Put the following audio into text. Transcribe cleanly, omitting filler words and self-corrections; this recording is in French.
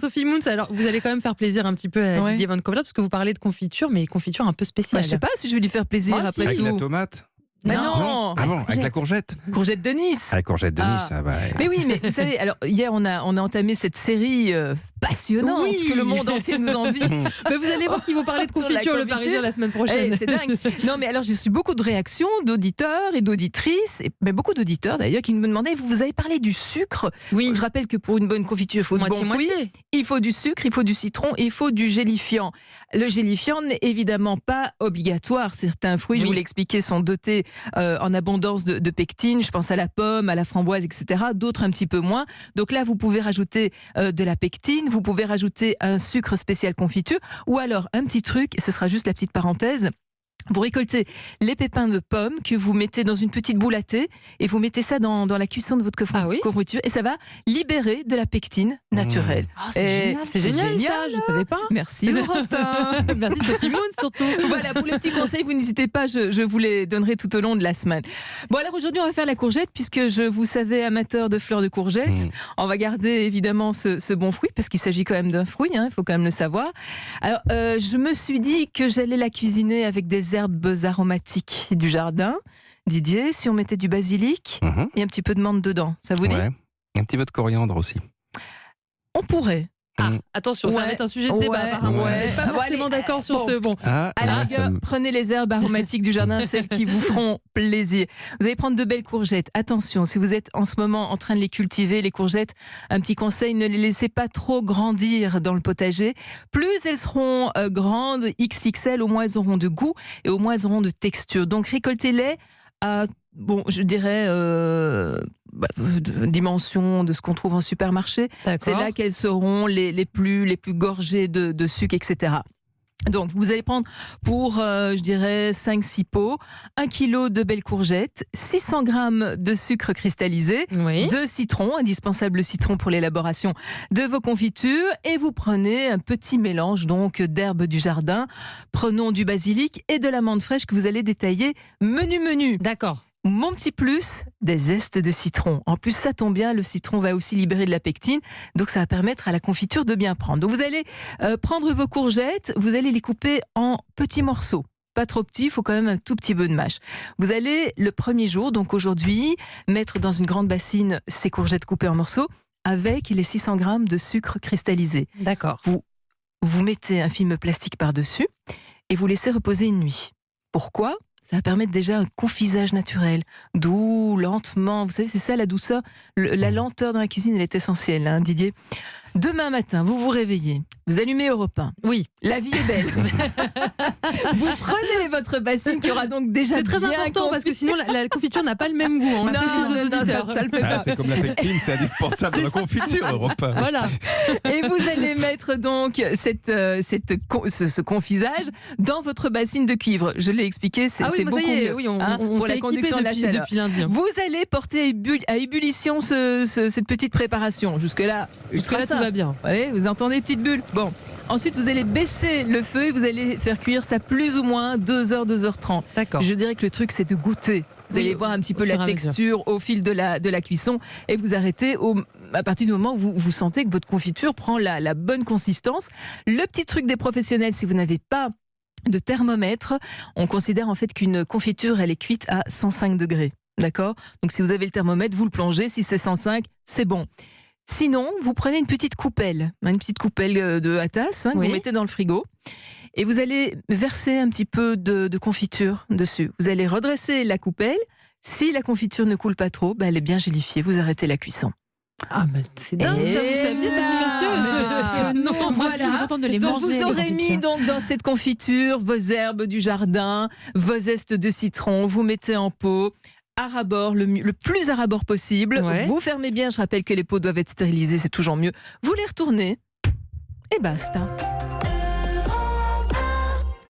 Sophie Moons, alors vous allez quand même faire plaisir un petit peu à Didier Van Kovler, parce que vous parlez de confiture, mais confiture un peu spéciale. Je sais pas si je vais lui faire plaisir après Avec tout. la tomate. Non. Ah bon, avec la courgette. Courgette de Nice. La courgette de Nice, ça va. Mais oui, mais vous savez, alors hier on a entamé cette série passionnante que le monde entier nous envie. Mais vous allez voir qu'ils vont parler de confiture Le Parisien la semaine prochaine. C'est dingue. Non, mais alors j'ai reçu beaucoup de réactions d'auditeurs et d'auditrices, mais beaucoup d'auditeurs d'ailleurs, qui me demandaient, vous avez parlé du sucre. Oui. Je rappelle que pour une bonne confiture, il faut du bon fruit, il faut du sucre, il faut du citron et il faut du gélifiant. Le gélifiant n'est évidemment pas obligatoire. Certains fruits, je vous l'ai expliqué, sont dotés en abondance de pectine. Je pense à la pomme, à la framboise, etc. D'autres un petit peu moins. Donc là, vous pouvez rajouter de la pectine, vous pouvez rajouter un sucre spécial confiture, ou alors un petit truc, ce sera juste la petite parenthèse. Vous récoltez les pépins de pommes que vous mettez dans une petite boule à thé et vous mettez ça dans la cuisson de votre confiture et ça va libérer de la pectine naturelle. Oh, c'est génial ça, je ne savais pas. Merci Europe 1. Merci Sophie Moon surtout. Voilà, pour les petits conseils, vous n'hésitez pas, je vous les donnerai tout au long de la semaine. Bon, alors aujourd'hui on va faire la courgette puisque vous savez, amateur de fleurs de courgette, on va garder évidemment ce bon fruit parce qu'il s'agit quand même d'un fruit, il faut quand même le savoir. Alors je me suis dit que j'allais la cuisiner avec des herbes aromatiques du jardin. Didier, si on mettait du basilic et un petit peu de menthe dedans, ça vous dit ? Un petit peu de coriandre aussi. On pourrait. Attention, ça va être un sujet de débat apparemment. Vous n'êtes pas forcément d'accord sur ce bon. Alors, prenez les herbes aromatiques du jardin, celles qui vous feront plaisir. Vous allez prendre de belles courgettes. Attention, si vous êtes en ce moment en train de les cultiver, les courgettes, un petit conseil, ne les laissez pas trop grandir dans le potager. Plus elles seront grandes, XXL, au moins elles auront de goût et au moins elles auront de texture. Donc récoltez-les à, je dirais, dimension de ce qu'on trouve en supermarché. C'est là qu'elles seront les plus gorgées de sucre, etc. Donc, vous allez prendre pour, je dirais, 5-6 pots, 1 kg de belles courgettes, 600 g de sucre cristallisé, 2 citrons, indispensable le citron pour l'élaboration de vos confitures, et vous prenez un petit mélange donc d'herbes du jardin. Prenons du basilic et de la menthe fraîche que vous allez détailler menu. D'accord. Mon petit plus, des zestes de citron. En plus, ça tombe bien, le citron va aussi libérer de la pectine, donc ça va permettre à la confiture de bien prendre. Donc vous allez prendre vos courgettes, vous allez les couper en petits morceaux. Pas trop petits, il faut quand même un tout petit peu de mâche. Vous allez, le premier jour, donc aujourd'hui, mettre dans une grande bassine ces courgettes coupées en morceaux avec les 600 g de sucre cristallisé. D'accord. Vous mettez un film plastique par-dessus et vous laissez reposer une nuit. Pourquoi ? Ça va permettre déjà un confisage naturel, doux, lentement. Vous savez, c'est ça la douceur. La lenteur dans la cuisine, elle est essentielle, Didier. Demain matin, vous vous réveillez, vous allumez Europe 1. Oui. La vie est belle. Vous prenez votre bassine qui aura donc déjà c'est très bien important parce que sinon la confiture n'a pas le même goût. On précise aux auditeurs. Ça le fait pas. C'est comme la pectine, c'est indispensable dans la confiture, Europe 1. Voilà. Et vous allez mettre donc ce confisage dans votre bassine de cuivre. Je l'ai expliqué, c'est beaucoup mieux. Oui, on pour s'est la conduction équipé depuis lundi. Vous allez porter à ébullition cette petite préparation. Jusque-là, tout va bien. Ouais, vous entendez les petites bulles. Bon. Ensuite, vous allez baisser le feu et vous allez faire cuire ça plus ou moins 2h, 2h30. D'accord. Je dirais que le truc, c'est de goûter. Vous allez voir un petit peu la texture au fil de la cuisson et vous arrêtez à partir du moment où vous sentez que votre confiture prend la bonne consistance. Le petit truc des professionnels, si vous n'avez pas de thermomètre, on considère en fait qu'une confiture, elle est cuite à 105 degrés. D'accord ? Donc si vous avez le thermomètre, vous le plongez. Si c'est 105, c'est bon. Sinon, vous prenez une petite coupelle de à tasse que vous mettez dans le frigo et vous allez verser un petit peu de confiture dessus. Vous allez redresser la coupelle. Si la confiture ne coule pas trop, elle est bien gélifiée. Vous arrêtez la cuisson. Ah, mais c'est dingue, ça vous saviez, Sophie, monsieur. Non, moi, je suis contente de les donc manger. Vous aurez mis donc dans cette confiture vos herbes du jardin, vos zestes de citron, vous mettez en pot. À rabord, le plus à rabord possible. Vous fermez bien, je rappelle que les pots doivent être stérilisés, c'est toujours mieux. Vous les retournez et basta.